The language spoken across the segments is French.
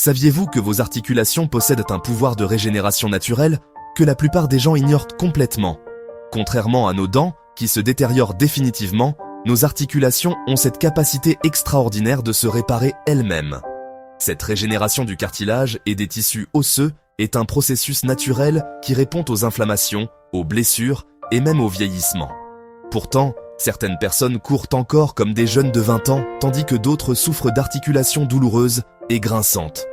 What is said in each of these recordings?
Saviez-vous que vos articulations possèdent un pouvoir de régénération naturelle que la plupart des gens ignorent complètement? Contrairement à nos dents, qui se détériorent définitivement, nos articulations ont cette capacité extraordinaire de se réparer elles-mêmes. Cette régénération du cartilage et des tissus osseux est un processus naturel qui répond aux inflammations, aux blessures et même au vieillissement. Pourtant, certaines personnes courent encore comme des jeunes de 20 ans, tandis que d'autres souffrent d'articulations douloureuses et grinçantes.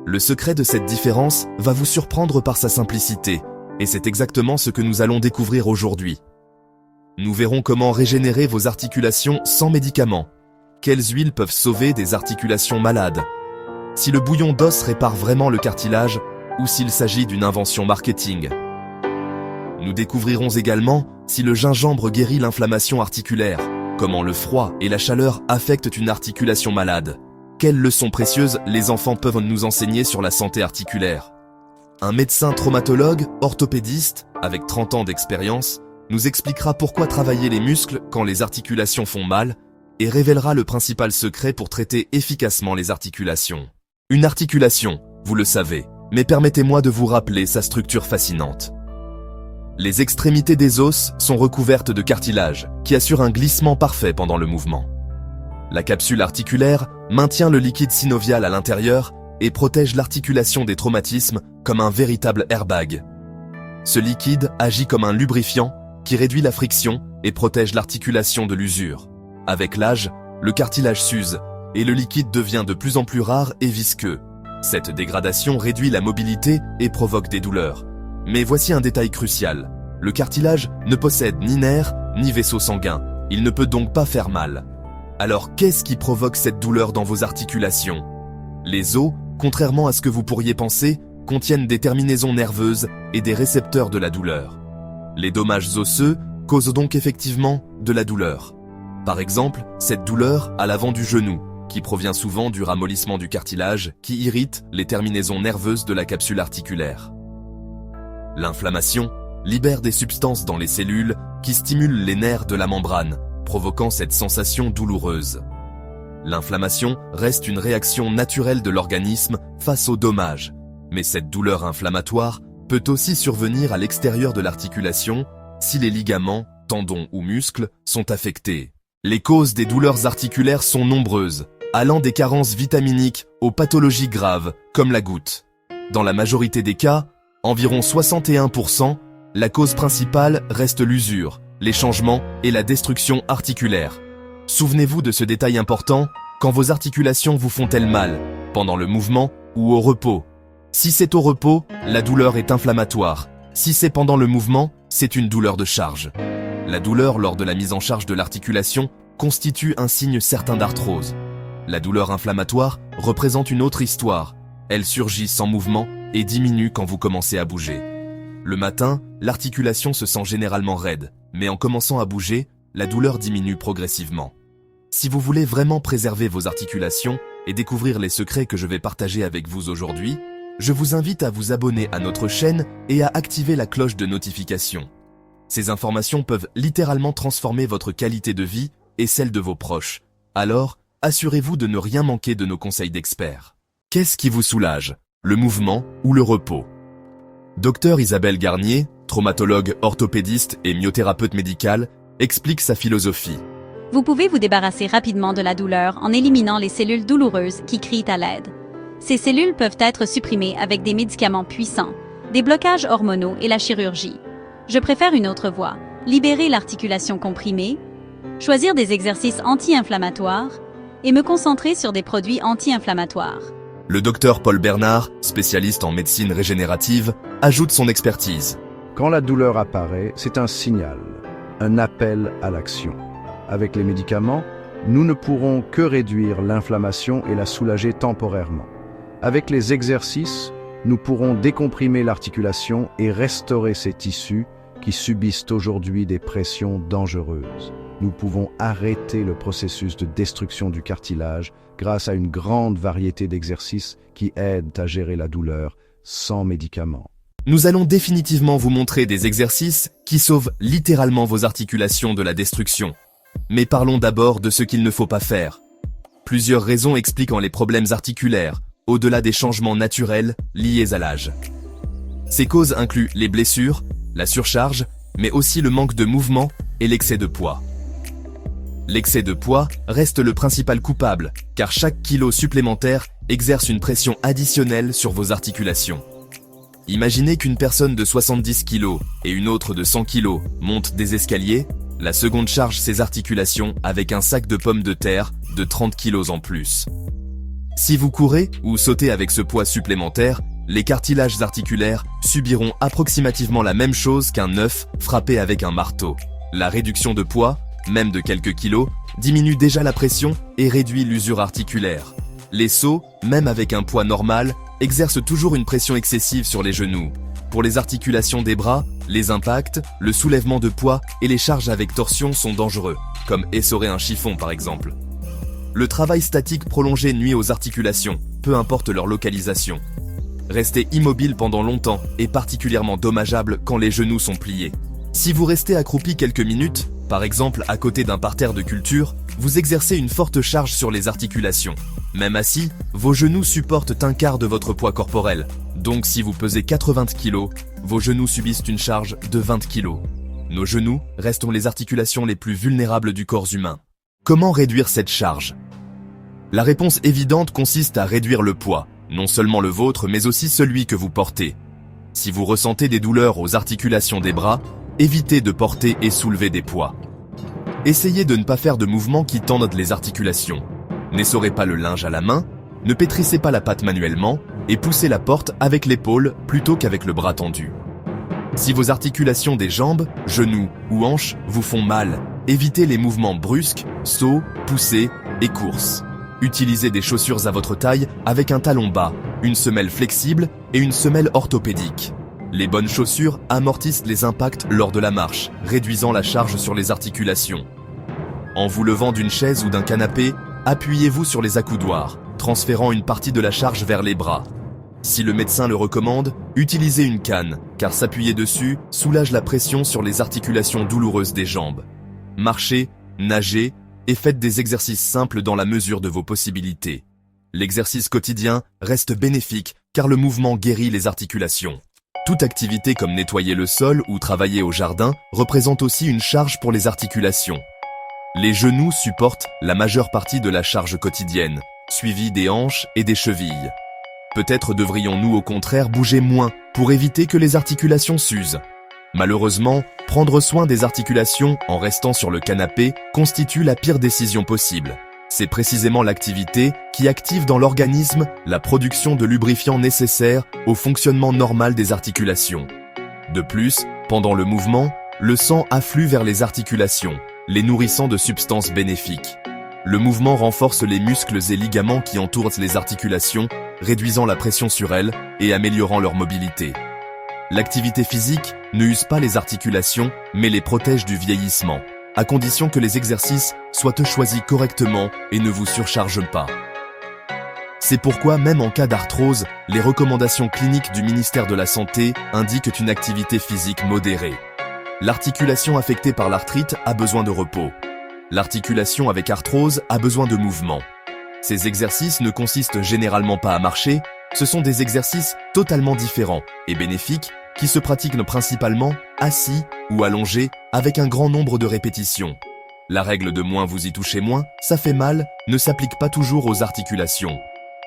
Le secret de cette différence va vous surprendre par sa simplicité, et c'est exactement ce que nous allons découvrir aujourd'hui. Nous verrons comment régénérer vos articulations sans médicaments, quelles huiles peuvent sauver des articulations malades, si le bouillon d'os répare vraiment le cartilage ou s'il s'agit d'une invention marketing. Nous découvrirons également si le gingembre guérit l'inflammation articulaire, comment le froid et la chaleur affectent une articulation malade. Quelles leçons précieuses les enfants peuvent nous enseigner sur la santé articulaire? Un médecin traumatologue, orthopédiste, avec 30 ans d'expérience, nous expliquera pourquoi travailler les muscles quand les articulations font mal et révélera le principal secret pour traiter efficacement les articulations. Une articulation, vous le savez, mais permettez-moi de vous rappeler sa structure fascinante. Les extrémités des os sont recouvertes de cartilage qui assure un glissement parfait pendant le mouvement. La capsule articulaire maintient le liquide synovial à l'intérieur et protège l'articulation des traumatismes comme un véritable airbag. Ce liquide agit comme un lubrifiant qui réduit la friction et protège l'articulation de l'usure. Avec l'âge, le cartilage s'use et le liquide devient de plus en plus rare et visqueux. Cette dégradation réduit la mobilité et provoque des douleurs. Mais voici un détail crucial. Le cartilage ne possède ni nerfs ni vaisseaux sanguins. Il ne peut donc pas faire mal. Alors qu'est-ce qui provoque cette douleur dans vos articulations? Les os, contrairement à ce que vous pourriez penser, contiennent des terminaisons nerveuses et des récepteurs de la douleur. Les dommages osseux causent donc effectivement de la douleur. Par exemple, cette douleur à l'avant du genou, qui provient souvent du ramollissement du cartilage qui irrite les terminaisons nerveuses de la capsule articulaire. L'inflammation libère des substances dans les cellules qui stimulent les nerfs de la membrane, provoquant cette sensation douloureuse. L'inflammation reste une réaction naturelle de l'organisme face aux dommages, mais cette douleur inflammatoire peut aussi survenir à l'extérieur de l'articulation si les ligaments, tendons ou muscles sont affectés. Les causes des douleurs articulaires sont nombreuses, allant des carences vitaminiques aux pathologies graves comme la goutte. Dans la majorité des cas, environ 61%, la cause principale reste l'usure, les changements et la destruction articulaire. Souvenez-vous de ce détail important quand vos articulations vous font-elles mal, pendant le mouvement ou au repos. Si c'est au repos, la douleur est inflammatoire. Si c'est pendant le mouvement, c'est une douleur de charge. La douleur lors de la mise en charge de l'articulation constitue un signe certain d'arthrose. La douleur inflammatoire représente une autre histoire. Elle surgit sans mouvement et diminue quand vous commencez à bouger. Le matin, l'articulation se sent généralement raide, mais en commençant à bouger, la douleur diminue progressivement. Si vous voulez vraiment préserver vos articulations et découvrir les secrets que je vais partager avec vous aujourd'hui, je vous invite à vous abonner à notre chaîne et à activer la cloche de notification. Ces informations peuvent littéralement transformer votre qualité de vie et celle de vos proches. Alors, assurez-vous de ne rien manquer de nos conseils d'experts. Qu'est-ce qui vous soulage? Le mouvement ou le repos? Docteur Isabelle Garnier, traumatologue orthopédiste et myothérapeute médicale, explique sa philosophie. Vous pouvez vous débarrasser rapidement de la douleur en éliminant les cellules douloureuses qui crient à l'aide. Ces cellules peuvent être supprimées avec des médicaments puissants, des blocages hormonaux et la chirurgie. Je préfère une autre voie, libérer l'articulation comprimée, choisir des exercices anti-inflammatoires et me concentrer sur des produits anti-inflammatoires. Le docteur Paul Bernard, spécialiste en médecine régénérative, ajoute son expertise. Quand la douleur apparaît, c'est un signal, un appel à l'action. Avec les médicaments, nous ne pourrons que réduire l'inflammation et la soulager temporairement. Avec les exercices, nous pourrons décomprimer l'articulation et restaurer ces tissus qui subissent aujourd'hui des pressions dangereuses. Nous pouvons arrêter le processus de destruction du cartilage grâce à une grande variété d'exercices qui aident à gérer la douleur sans médicaments. Nous allons définitivement vous montrer des exercices qui sauvent littéralement vos articulations de la destruction. Mais parlons d'abord de ce qu'il ne faut pas faire. Plusieurs raisons expliquant les problèmes articulaires, au-delà des changements naturels liés à l'âge. Ces causes incluent les blessures, la surcharge, mais aussi le manque de mouvement et l'excès de poids. L'excès de poids reste le principal coupable, car chaque kilo supplémentaire exerce une pression additionnelle sur vos articulations. Imaginez qu'une personne de 70 kg et une autre de 100 kg montent des escaliers, la seconde charge ses articulations avec un sac de pommes de terre de 30 kg en plus. Si vous courez ou sautez avec ce poids supplémentaire, les cartilages articulaires subiront approximativement la même chose qu'un œuf frappé avec un marteau. La réduction de poids, même de quelques kilos, diminue déjà la pression et réduit l'usure articulaire. Les sauts, même avec un poids normal, exercent toujours une pression excessive sur les genoux. Pour les articulations des bras, les impacts, le soulèvement de poids et les charges avec torsion sont dangereux, comme essorer un chiffon par exemple. Le travail statique prolongé nuit aux articulations, peu importe leur localisation. Rester immobile pendant longtemps est particulièrement dommageable quand les genoux sont pliés. Si vous restez accroupi quelques minutes, par exemple à côté d'un parterre de culture, vous exercez une forte charge sur les articulations. Même assis, vos genoux supportent un quart de votre poids corporel. Donc si vous pesez 80 kg, vos genoux subissent une charge de 20 kg. Nos genoux restent les articulations les plus vulnérables du corps humain. Comment réduire cette charge? La réponse évidente consiste à réduire le poids, non seulement le vôtre mais aussi celui que vous portez. Si vous ressentez des douleurs aux articulations des bras, évitez de porter et soulever des poids. Essayez de ne pas faire de mouvements qui tendent les articulations. N'essorez pas le linge à la main, ne pétrissez pas la pâte manuellement et poussez la porte avec l'épaule plutôt qu'avec le bras tendu. Si vos articulations des jambes, genoux ou hanches vous font mal, évitez les mouvements brusques, sauts, poussées et courses. Utilisez des chaussures à votre taille avec un talon bas, une semelle flexible et une semelle orthopédique. Les bonnes chaussures amortissent les impacts lors de la marche, réduisant la charge sur les articulations. En vous levant d'une chaise ou d'un canapé, appuyez-vous sur les accoudoirs, transférant une partie de la charge vers les bras. Si le médecin le recommande, utilisez une canne, car s'appuyer dessus soulage la pression sur les articulations douloureuses des jambes. Marchez, nagez et faites des exercices simples dans la mesure de vos possibilités. L'exercice quotidien reste bénéfique car le mouvement guérit les articulations. Toute activité comme nettoyer le sol ou travailler au jardin représente aussi une charge pour les articulations. Les genoux supportent la majeure partie de la charge quotidienne, suivie des hanches et des chevilles. Peut-être devrions-nous au contraire bouger moins pour éviter que les articulations s'usent. Malheureusement, prendre soin des articulations en restant sur le canapé constitue la pire décision possible. C'est précisément l'activité qui active dans l'organisme la production de lubrifiants nécessaires au fonctionnement normal des articulations. De plus, pendant le mouvement, le sang afflue vers les articulations, les nourrissant de substances bénéfiques. Le mouvement renforce les muscles et ligaments qui entourent les articulations, réduisant la pression sur elles et améliorant leur mobilité. L'activité physique ne use pas les articulations, mais les protège du vieillissement, à condition que les exercices soient choisis correctement et ne vous surchargent pas. C'est pourquoi même en cas d'arthrose, les recommandations cliniques du ministère de la Santé indiquent une activité physique modérée. L'articulation affectée par l'arthrite a besoin de repos. L'articulation avec arthrose a besoin de mouvement. Ces exercices ne consistent généralement pas à marcher, ce sont des exercices totalement différents et bénéfiques qui se pratiquent principalement assis ou allongés avec un grand nombre de répétitions. La règle de moins vous y touchez moins, ça fait mal, ne s'applique pas toujours aux articulations.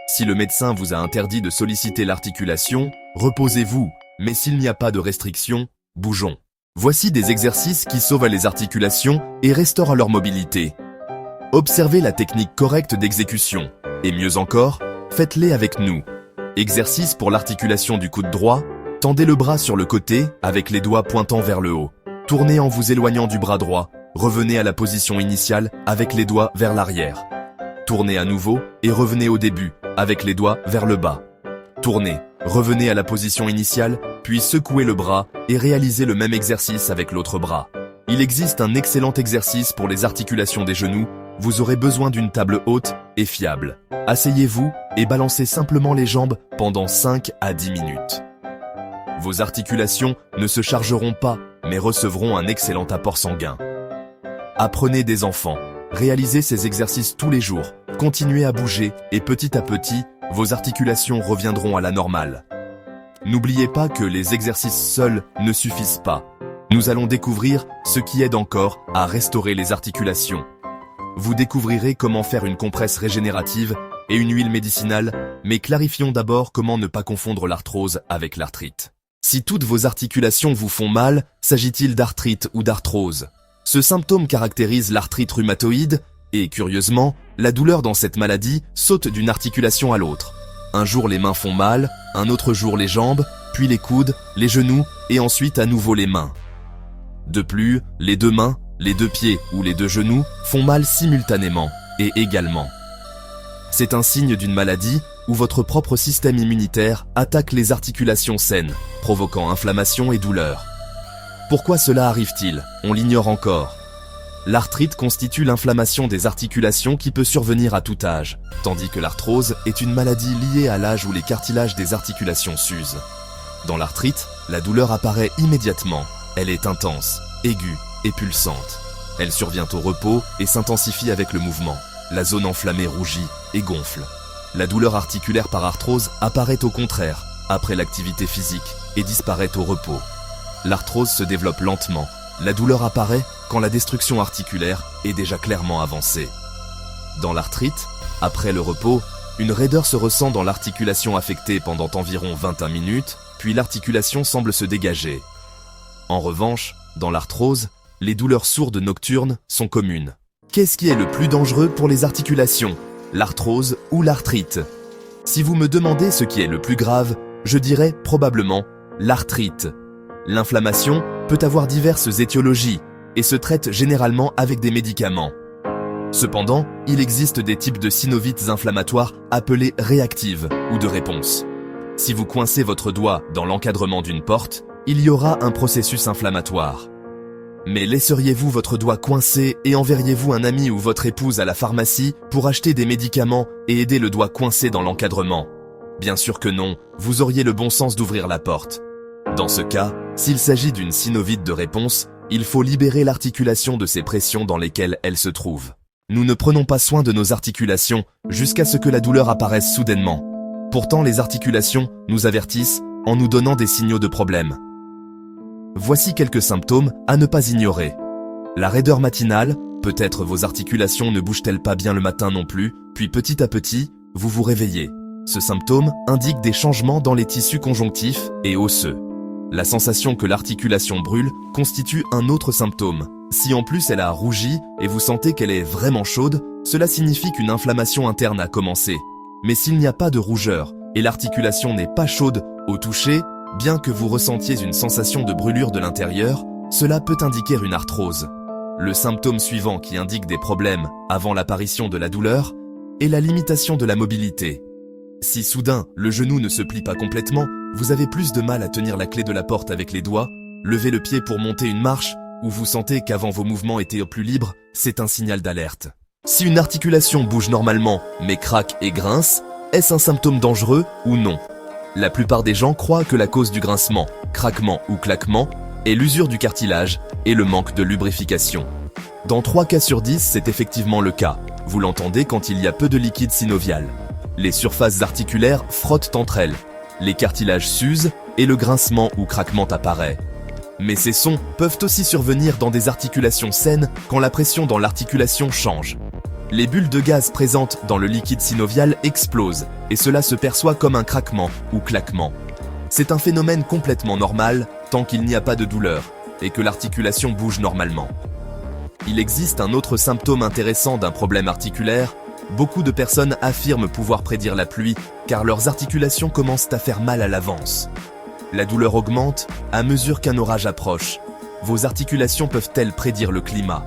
Si le médecin vous a interdit de solliciter l'articulation, reposez-vous, mais s'il n'y a pas de restriction, bougeons. Voici des exercices qui sauvent les articulations et restaurent leur mobilité. Observez la technique correcte d'exécution, et mieux encore, faites-les avec nous. Exercice pour l'articulation du coude droit, tendez le bras sur le côté avec les doigts pointant vers le haut. Tournez en vous éloignant du bras droit, revenez à la position initiale avec les doigts vers l'arrière. Tournez à nouveau et revenez au début avec les doigts vers le bas. Tournez, revenez à la position initiale, puis secouez le bras et réalisez le même exercice avec l'autre bras. Il existe un excellent exercice pour les articulations des genoux. Vous aurez besoin d'une table haute et fiable. Asseyez-vous et balancez simplement les jambes pendant 5 à 10 minutes. Vos articulations ne se chargeront pas, mais recevront un excellent apport sanguin. Apprenez des enfants. Réalisez ces exercices tous les jours. Continuez à bouger et petit à petit, vos articulations reviendront à la normale. N'oubliez pas que les exercices seuls ne suffisent pas. Nous allons découvrir ce qui aide encore à restaurer les articulations. Vous découvrirez comment faire une compresse régénérative et une huile médicinale, mais clarifions d'abord comment ne pas confondre l'arthrose avec l'arthrite. Si toutes vos articulations vous font mal, s'agit-il d'arthrite ou d'arthrose? Ce symptôme caractérise l'arthrite rhumatoïde et, curieusement, la douleur dans cette maladie saute d'une articulation à l'autre. Un jour les mains font mal, un autre jour les jambes, puis les coudes, les genoux et ensuite à nouveau les mains. De plus, les deux mains, les deux pieds ou les deux genoux font mal simultanément et également. C'est un signe d'une maladie où votre propre système immunitaire attaque les articulations saines, provoquant inflammation et douleur. Pourquoi cela arrive-t-il? On l'ignore encore. L'arthrite constitue l'inflammation des articulations qui peut survenir à tout âge, tandis que l'arthrose est une maladie liée à l'âge où les cartilages des articulations s'usent. Dans l'arthrite, la douleur apparaît immédiatement. Elle est intense, aiguë et pulsante. Elle survient au repos et s'intensifie avec le mouvement. La zone enflammée rougit et gonfle. La douleur articulaire par arthrose apparaît au contraire, après l'activité physique, et disparaît au repos. L'arthrose se développe lentement. La douleur apparaît quand la destruction articulaire est déjà clairement avancée. Dans l'arthrite, après le repos, une raideur se ressent dans l'articulation affectée pendant environ 21 minutes, puis l'articulation semble se dégager. En revanche, dans l'arthrose, les douleurs sourdes nocturnes sont communes. Qu'est-ce qui est le plus dangereux pour les articulations? L'arthrose ou l'arthrite? Si vous me demandez ce qui est le plus grave, je dirais probablement l'arthrite. L'inflammation peut avoir diverses étiologies et se traite généralement avec des médicaments. Cependant, il existe des types de synovites inflammatoires appelés réactives ou de réponse. Si vous coincez votre doigt dans l'encadrement d'une porte, il y aura un processus inflammatoire. Mais laisseriez-vous votre doigt coincé et enverriez-vous un ami ou votre épouse à la pharmacie pour acheter des médicaments et aider le doigt coincé dans l'encadrement? Bien sûr que non, vous auriez le bon sens d'ouvrir la porte. Dans ce cas, s'il s'agit d'une synovite de réponse, il faut libérer l'articulation de ces pressions dans lesquelles elle se trouve. Nous ne prenons pas soin de nos articulations jusqu'à ce que la douleur apparaisse soudainement. Pourtant, les articulations nous avertissent en nous donnant des signaux de problème. Voici quelques symptômes à ne pas ignorer. La raideur matinale, peut-être vos articulations ne bougent-elles pas bien le matin non plus, puis petit à petit, vous vous réveillez. Ce symptôme indique des changements dans les tissus conjonctifs et osseux. La sensation que l'articulation brûle constitue un autre symptôme. Si en plus elle a rougi et vous sentez qu'elle est vraiment chaude, cela signifie qu'une inflammation interne a commencé. Mais s'il n'y a pas de rougeur et l'articulation n'est pas chaude au toucher, bien que vous ressentiez une sensation de brûlure de l'intérieur, cela peut indiquer une arthrose. Le symptôme suivant qui indique des problèmes avant l'apparition de la douleur est la limitation de la mobilité. Si soudain le genou ne se plie pas complètement, vous avez plus de mal à tenir la clé de la porte avec les doigts, lever le pied pour monter une marche, ou vous sentez qu'avant vos mouvements étaient plus libres, c'est un signal d'alerte. Si une articulation bouge normalement mais craque et grince, est-ce un symptôme dangereux ou non? La plupart des gens croient que la cause du grincement, craquement ou claquement est l'usure du cartilage et le manque de lubrification. Dans 3 cas sur 10, c'est effectivement le cas. Vous l'entendez quand il y a peu de liquide synovial. Les surfaces articulaires frottent entre elles, les cartilages s'usent et le grincement ou craquement apparaît. Mais ces sons peuvent aussi survenir dans des articulations saines quand la pression dans l'articulation change. Les bulles de gaz présentes dans le liquide synovial explosent et cela se perçoit comme un craquement ou claquement. C'est un phénomène complètement normal tant qu'il n'y a pas de douleur et que l'articulation bouge normalement. Il existe un autre symptôme intéressant d'un problème articulaire. Beaucoup de personnes affirment pouvoir prédire la pluie car leurs articulations commencent à faire mal à l'avance. La douleur augmente à mesure qu'un orage approche. Vos articulations peuvent-elles prédire le climat?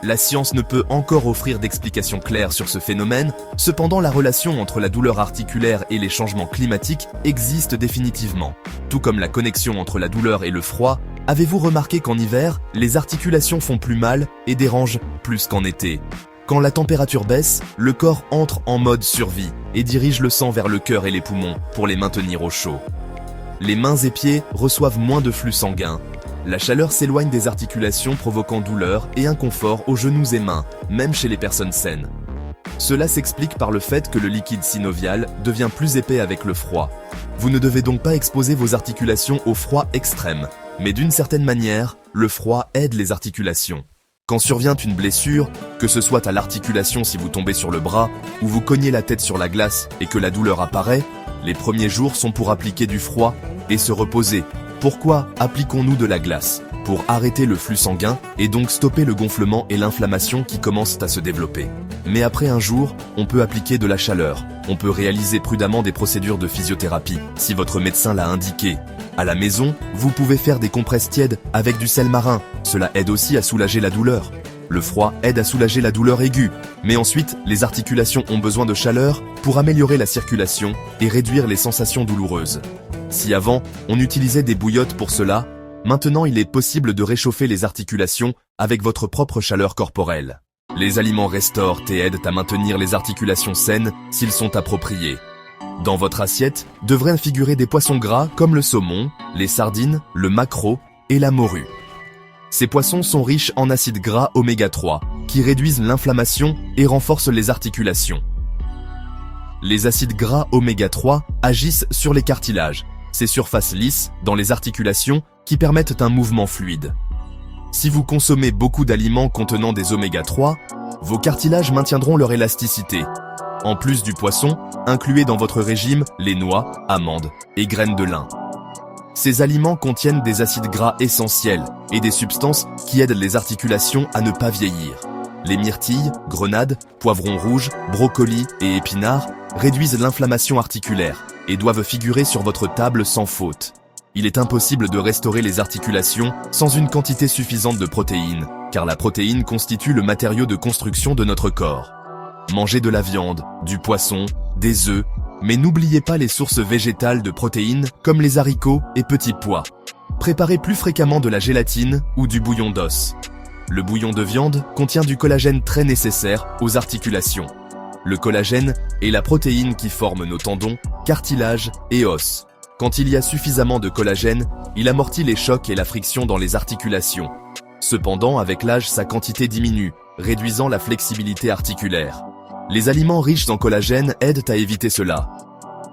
La science ne peut encore offrir d'explications claires sur ce phénomène, cependant la relation entre la douleur articulaire et les changements climatiques existe définitivement. Tout comme la connexion entre la douleur et le froid, avez-vous remarqué qu'en hiver, les articulations font plus mal et dérangent plus qu'en été? Quand la température baisse, le corps entre en mode survie et dirige le sang vers le cœur et les poumons pour les maintenir au chaud. Les mains et pieds reçoivent moins de flux sanguin. La chaleur s'éloigne des articulations provoquant douleur et inconfort aux genoux et mains, même chez les personnes saines. Cela s'explique par le fait que le liquide synovial devient plus épais avec le froid. Vous ne devez donc pas exposer vos articulations au froid extrême, mais d'une certaine manière, le froid aide les articulations. Quand survient une blessure, que ce soit à l'articulation si vous tombez sur le bras, ou vous cognez la tête sur la glace et que la douleur apparaît, les premiers jours sont pour appliquer du froid et se reposer. Pourquoi appliquons-nous de la glace? Pour arrêter le flux sanguin et donc stopper le gonflement et l'inflammation qui commencent à se développer. Mais après un jour, on peut appliquer de la chaleur. On peut réaliser prudemment des procédures de physiothérapie, si votre médecin l'a indiqué. À la maison, vous pouvez faire des compresses tièdes avec du sel marin. Cela aide aussi à soulager la douleur. Le froid aide à soulager la douleur aiguë. Mais ensuite, les articulations ont besoin de chaleur pour améliorer la circulation et réduire les sensations douloureuses. Si avant, on utilisait des bouillottes pour cela, maintenant il est possible de réchauffer les articulations avec votre propre chaleur corporelle. Les aliments restaurent et aident à maintenir les articulations saines s'ils sont appropriés. Dans votre assiette devraient figurer des poissons gras comme le saumon, les sardines, le maquereau et la morue. Ces poissons sont riches en acides gras oméga 3 qui réduisent l'inflammation et renforcent les articulations. Les acides gras oméga 3 agissent sur les cartilages, ces surfaces lisses dans les articulations qui permettent un mouvement fluide. Si vous consommez beaucoup d'aliments contenant des oméga 3, vos cartilages maintiendront leur élasticité. En plus du poisson, incluez dans votre régime les noix, amandes et graines de lin. Ces aliments contiennent des acides gras essentiels et des substances qui aident les articulations à ne pas vieillir. Les myrtilles, grenades, poivrons rouges, brocolis et épinards réduisent l'inflammation articulaire et doivent figurer sur votre table sans faute. Il est impossible de restaurer les articulations sans une quantité suffisante de protéines, car la protéine constitue le matériau de construction de notre corps. Mangez de la viande, du poisson, des œufs, mais n'oubliez pas les sources végétales de protéines comme les haricots et petits pois. Préparez plus fréquemment de la gélatine ou du bouillon d'os. Le bouillon de viande contient du collagène très nécessaire aux articulations. Le collagène est la protéine qui forme nos tendons, cartilages et os. Quand il y a suffisamment de collagène, il amortit les chocs et la friction dans les articulations. Cependant, avec l'âge, sa quantité diminue, réduisant la flexibilité articulaire. Les aliments riches en collagène aident à éviter cela.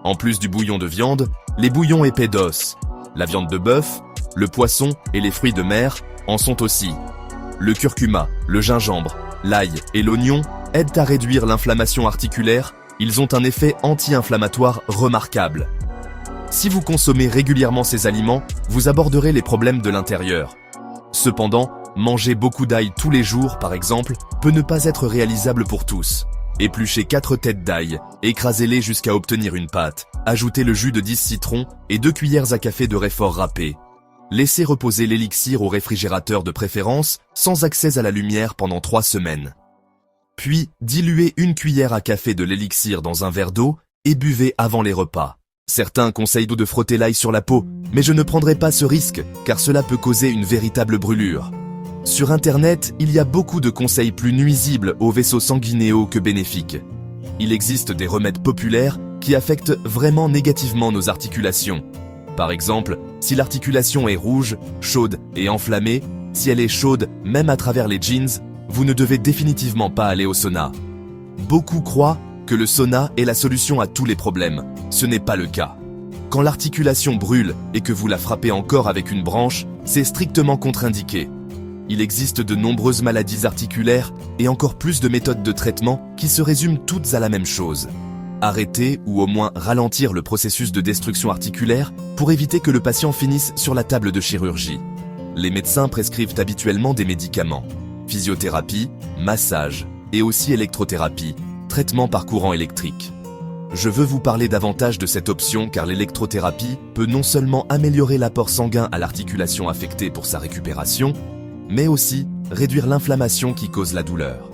En plus du bouillon de viande, les bouillons épais d'os, la viande de bœuf, le poisson et les fruits de mer en sont aussi. Le curcuma, le gingembre, l'ail et l'oignon aident à réduire l'inflammation articulaire, ils ont un effet anti-inflammatoire remarquable. Si vous consommez régulièrement ces aliments, vous aborderez les problèmes de l'intérieur. Cependant, manger beaucoup d'ail tous les jours, par exemple, peut ne pas être réalisable pour tous. Épluchez 4 têtes d'ail, écrasez-les jusqu'à obtenir une pâte, ajoutez le jus de 10 citrons et 2 cuillères à café de réfort râpé. Laissez reposer l'élixir au réfrigérateur de préférence, sans accès à la lumière pendant 3 semaines. Puis, diluez 1 cuillère à café de l'élixir dans un verre d'eau et buvez avant les repas. Certains conseillent de frotter l'ail sur la peau, mais je ne prendrai pas ce risque, car cela peut causer une véritable brûlure. Sur Internet, il y a beaucoup de conseils plus nuisibles aux vaisseaux sanguinéaux que bénéfiques. Il existe des remèdes populaires qui affectent vraiment négativement nos articulations. Par exemple, si l'articulation est rouge, chaude et enflammée, si elle est chaude même à travers les jeans, vous ne devez définitivement pas aller au sauna. Beaucoup croient que le sauna est la solution à tous les problèmes. Ce n'est pas le cas. Quand l'articulation brûle et que vous la frappez encore avec une branche, c'est strictement contre-indiqué. Il existe de nombreuses maladies articulaires et encore plus de méthodes de traitement qui se résument toutes à la même chose. Arrêter ou au moins ralentir le processus de destruction articulaire pour éviter que le patient finisse sur la table de chirurgie. Les médecins prescrivent habituellement des médicaments, physiothérapie, massage et aussi électrothérapie, traitement par courant électrique. Je veux vous parler davantage de cette option car l'électrothérapie peut non seulement améliorer l'apport sanguin à l'articulation affectée pour sa récupération, mais aussi réduire l'inflammation qui cause la douleur.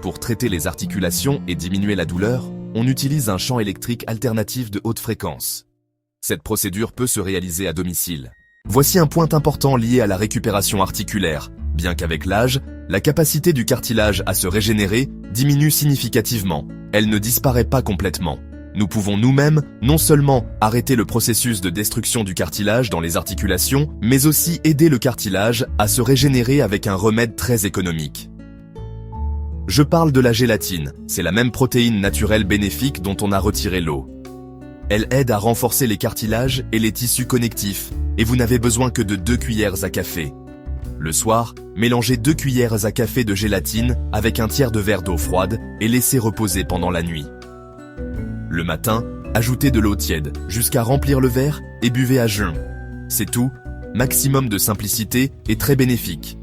Pour traiter les articulations et diminuer la douleur, on utilise un champ électrique alternatif de haute fréquence. Cette procédure peut se réaliser à domicile. Voici un point important lié à la récupération articulaire. Bien qu'avec l'âge, la capacité du cartilage à se régénérer diminue significativement. Elle ne disparaît pas complètement. Nous pouvons nous-mêmes non seulement arrêter le processus de destruction du cartilage dans les articulations, mais aussi aider le cartilage à se régénérer avec un remède très économique. Je parle de la gélatine, c'est la même protéine naturelle bénéfique dont on a retiré l'eau. Elle aide à renforcer les cartilages et les tissus connectifs, et vous n'avez besoin que de 2 cuillères à café. Le soir, mélangez 2 cuillères à café de gélatine avec un tiers de verre d'eau froide et laissez reposer pendant la nuit. Le matin, ajoutez de l'eau tiède jusqu'à remplir le verre et buvez à jeun. C'est tout, maximum de simplicité et très bénéfique.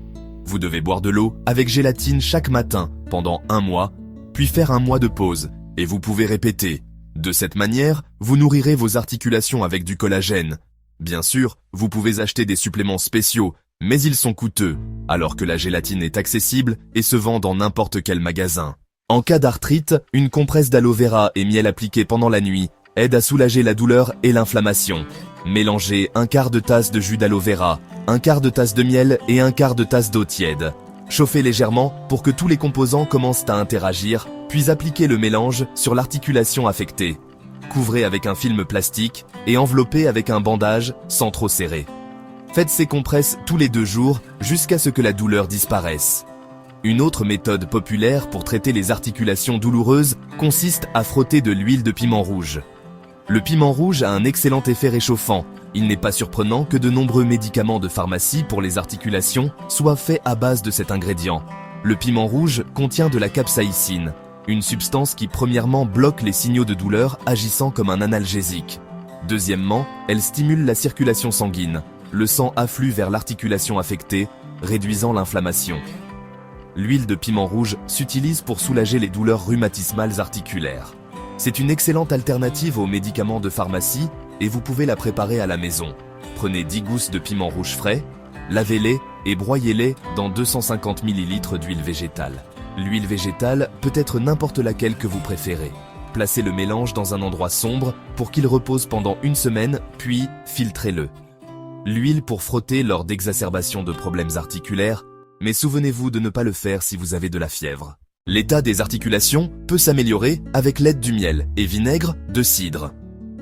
Vous devez boire de l'eau avec gélatine chaque matin pendant 1 mois, puis faire 1 mois de pause, et vous pouvez répéter. De cette manière, vous nourrirez vos articulations avec du collagène. Bien sûr, vous pouvez acheter des suppléments spéciaux, mais ils sont coûteux, alors que la gélatine est accessible et se vend dans n'importe quel magasin. En cas d'arthrite, une compresse d'aloe vera et miel appliquée pendant la nuit aide à soulager la douleur et l'inflammation. Mélangez 1/4 de tasse de jus d'aloe vera, 1/4 de tasse de miel et 1/4 de tasse d'eau tiède. Chauffez légèrement pour que tous les composants commencent à interagir, puis appliquez le mélange sur l'articulation affectée. Couvrez avec un film plastique et enveloppez avec un bandage sans trop serrer. Faites ces compresses tous les 2 jours jusqu'à ce que la douleur disparaisse. Une autre méthode populaire pour traiter les articulations douloureuses consiste à frotter de l'huile de piment rouge. Le piment rouge a un excellent effet réchauffant. Il n'est pas surprenant que de nombreux médicaments de pharmacie pour les articulations soient faits à base de cet ingrédient. Le piment rouge contient de la capsaïcine, une substance qui premièrement bloque les signaux de douleur agissant comme un analgésique. Deuxièmement, elle stimule la circulation sanguine. Le sang afflue vers l'articulation affectée, réduisant l'inflammation. L'huile de piment rouge s'utilise pour soulager les douleurs rhumatismales articulaires. C'est une excellente alternative aux médicaments de pharmacie et vous pouvez la préparer à la maison. Prenez 10 gousses de piment rouge frais, lavez-les et broyez-les dans 250 ml d'huile végétale. L'huile végétale peut être n'importe laquelle que vous préférez. Placez le mélange dans un endroit sombre pour qu'il repose pendant 1 semaine, puis filtrez-le. L'huile pour frotter lors d'exacerbations de problèmes articulaires, mais souvenez-vous de ne pas le faire si vous avez de la fièvre. L'état des articulations peut s'améliorer avec l'aide du miel et vinaigre de cidre.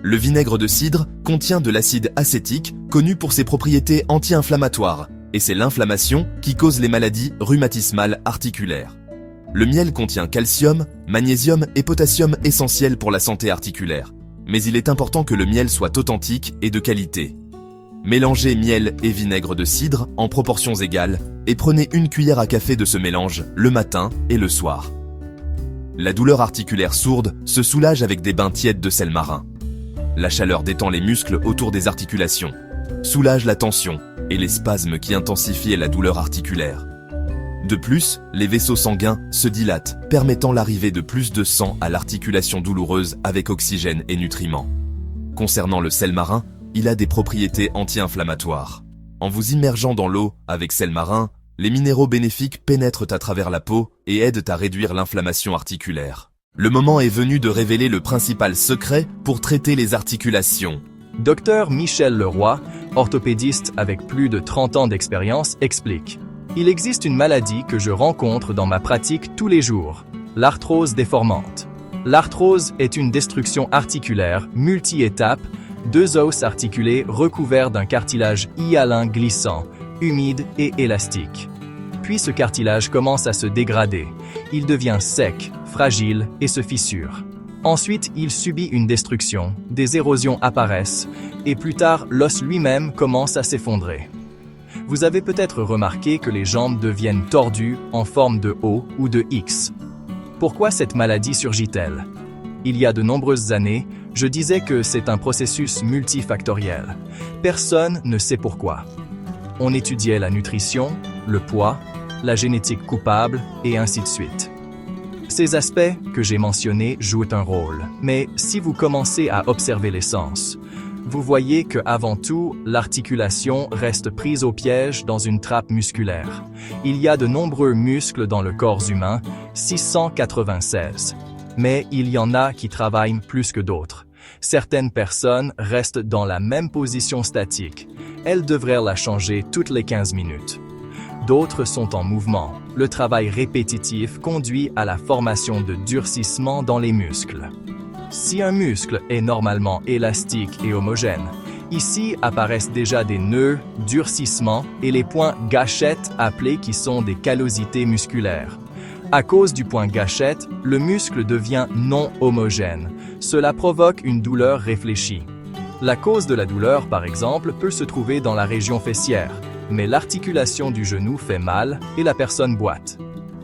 Le vinaigre de cidre contient de l'acide acétique, connu pour ses propriétés anti-inflammatoires, et c'est l'inflammation qui cause les maladies rhumatismales articulaires. Le miel contient calcium, magnésium et potassium essentiels pour la santé articulaire, mais il est important que le miel soit authentique et de qualité. Mélangez miel et vinaigre de cidre en proportions égales et prenez 1 cuillère à café de ce mélange le matin et le soir. La douleur articulaire sourde se soulage avec des bains tièdes de sel marin. La chaleur détend les muscles autour des articulations, soulage la tension et les spasmes qui intensifient la douleur articulaire. De plus, les vaisseaux sanguins se dilatent, permettant l'arrivée de plus de sang à l'articulation douloureuse avec oxygène et nutriments. Concernant le sel marin, il a des propriétés anti-inflammatoires. En vous immergeant dans l'eau avec sel marin, les minéraux bénéfiques pénètrent à travers la peau et aident à réduire l'inflammation articulaire. Le moment est venu de révéler le principal secret pour traiter les articulations. Dr Michel Leroy, orthopédiste avec plus de 30 ans d'expérience, explique. Il existe une maladie que je rencontre dans ma pratique tous les jours, l'arthrose déformante. L'arthrose est une destruction articulaire multi-étape, 2 os articulés recouverts d'un cartilage hyalin glissant, humide et élastique. Puis ce cartilage commence à se dégrader. Il devient sec, fragile et se fissure. Ensuite, il subit une destruction, des érosions apparaissent, et plus tard, l'os lui-même commence à s'effondrer. Vous avez peut-être remarqué que les jambes deviennent tordues en forme de O ou de X. Pourquoi cette maladie surgit-elle? Il y a de nombreuses années, je disais que c'est un processus multifactoriel. Personne ne sait pourquoi. On étudiait la nutrition, le poids, la génétique coupable et ainsi de suite. Ces aspects que j'ai mentionnés jouent un rôle, mais si vous commencez à observer les sens, vous voyez que avant tout, l'articulation reste prise au piège dans une trappe musculaire. Il y a de nombreux muscles dans le corps humain, 696. Mais il y en a qui travaillent plus que d'autres. Certaines personnes restent dans la même position statique. Elles devraient la changer toutes les 15 minutes. D'autres sont en mouvement. Le travail répétitif conduit à la formation de durcissement dans les muscles. Si un muscle est normalement élastique et homogène, ici apparaissent déjà des nœuds, durcissements et les points gâchettes appelés qui sont des callosités musculaires. À cause du point gâchette, le muscle devient non homogène. Cela provoque une douleur réfléchie. La cause de la douleur, par exemple, peut se trouver dans la région fessière, mais l'articulation du genou fait mal et la personne boite.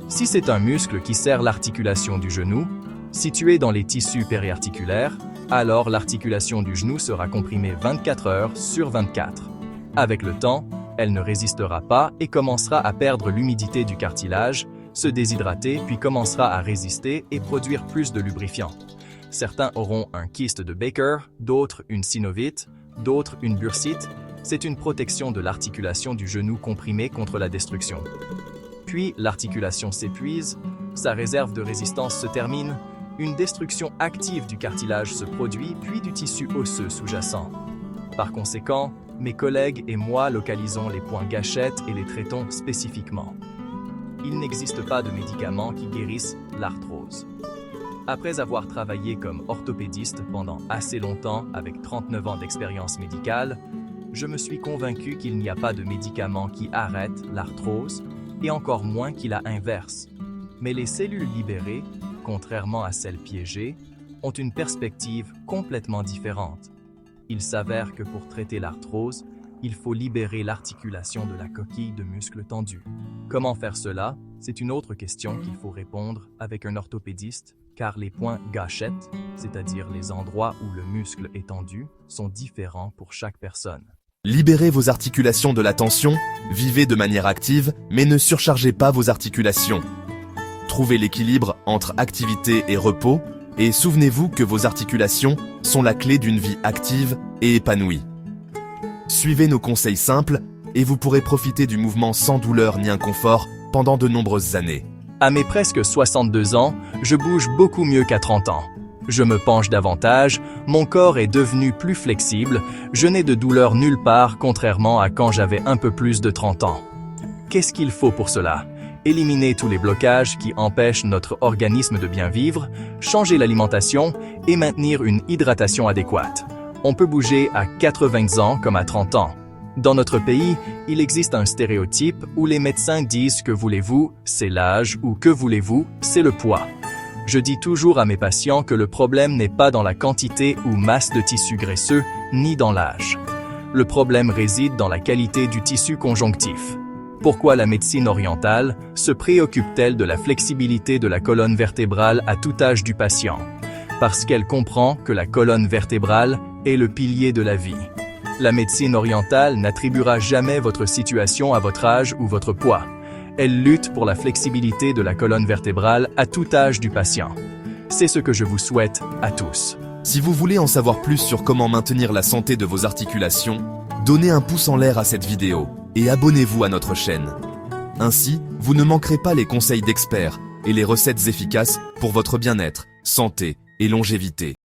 Si c'est un muscle qui sert l'articulation du genou, situé dans les tissus périarticulaires, alors l'articulation du genou sera comprimée 24 heures sur 24. Avec le temps, elle ne résistera pas et commencera à perdre l'humidité du cartilage, se déshydrater puis commencera à résister et produire plus de lubrifiant. Certains auront un kyste de Baker, d'autres une synovite, d'autres une bursite. C'est une protection de l'articulation du genou comprimée contre la destruction. Puis l'articulation s'épuise, sa réserve de résistance se termine, une destruction active du cartilage se produit puis du tissu osseux sous-jacent. Par conséquent, mes collègues et moi localisons les points gâchettes et les traitons spécifiquement. Il n'existe pas de médicaments qui guérissent l'arthrose. Après avoir travaillé comme orthopédiste pendant assez longtemps avec 39 ans d'expérience médicale, je me suis convaincu qu'il n'y a pas de médicament qui arrête l'arthrose et encore moins qui la inverse. Mais les cellules libérées, contrairement à celles piégées, ont une perspective complètement différente. Il s'avère que pour traiter l'arthrose, il faut libérer l'articulation de la coquille de muscles tendus. Comment faire cela? C'est une autre question qu'il faut répondre avec un orthopédiste, car les points gâchettes, c'est-à-dire les endroits où le muscle est tendu, sont différents pour chaque personne. Libérez vos articulations de la tension, vivez de manière active, mais ne surchargez pas vos articulations. Trouvez l'équilibre entre activité et repos, et souvenez-vous que vos articulations sont la clé d'une vie active et épanouie. Suivez nos conseils simples et vous pourrez profiter du mouvement sans douleur ni inconfort pendant de nombreuses années. À mes presque 62 ans, je bouge beaucoup mieux qu'à 30 ans. Je me penche davantage, mon corps est devenu plus flexible, je n'ai de douleur nulle part contrairement à quand j'avais un peu plus de 30 ans. Qu'est-ce qu'il faut pour cela? Éliminer tous les blocages qui empêchent notre organisme de bien vivre, changer l'alimentation et maintenir une hydratation adéquate. On peut bouger à 80 ans comme à 30 ans. Dans notre pays, il existe un stéréotype où les médecins disent que voulez-vous, c'est l'âge ou que voulez-vous, c'est le poids. Je dis toujours à mes patients que le problème n'est pas dans la quantité ou masse de tissu graisseux, ni dans l'âge. Le problème réside dans la qualité du tissu conjonctif. Pourquoi la médecine orientale se préoccupe-t-elle de la flexibilité de la colonne vertébrale à tout âge du patient? Parce qu'elle comprend que la colonne vertébrale est le pilier de la vie. La médecine orientale n'attribuera jamais votre situation à votre âge ou votre poids. Elle lutte pour la flexibilité de la colonne vertébrale à tout âge du patient. C'est ce que je vous souhaite à tous. Si vous voulez en savoir plus sur comment maintenir la santé de vos articulations, donnez un pouce en l'air à cette vidéo et abonnez-vous à notre chaîne. Ainsi, vous ne manquerez pas les conseils d'experts et les recettes efficaces pour votre bien-être, santé et longévité.